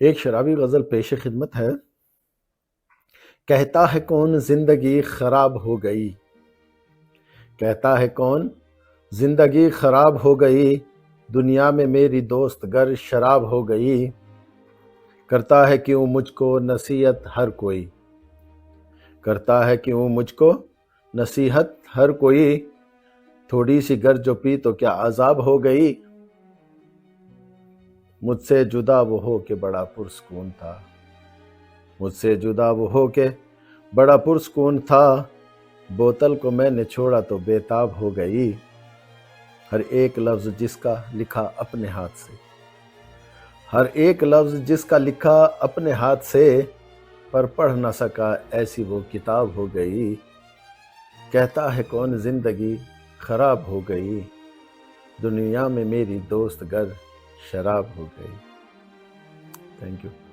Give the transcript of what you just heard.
ایک شرابی غزل پیش خدمت ہے۔ کہتا ہے کون زندگی خراب ہو گئی، کہتا ہے کون زندگی خراب ہو گئی، دنیا میں میری دوست گر شراب ہو گئی۔ کرتا ہے کیوں مجھ کو نصیحت ہر کوئی، کرتا ہے کیوں مجھ کو نصیحت ہر کوئی، تھوڑی سی گر جو پی تو کیا عذاب ہو گئی۔ مجھ سے جدا وہ ہو کے بڑا پرسکون تھا، مجھ سے جدا وہ ہو کے بڑا پرسکون تھا، بوتل کو میں نے چھوڑا تو بے تاب ہو گئی۔ ہر ایک لفظ جس کا لکھا اپنے ہاتھ سے، ہر ایک لفظ جس کا لکھا اپنے ہاتھ سے، پر پڑھ نہ سکا ایسی وہ کتاب ہو گئی۔ کہتا ہے کون زندگی خراب ہو گئی، دنیا میں میری دوست گر شراب ہو گئی۔ Thank you.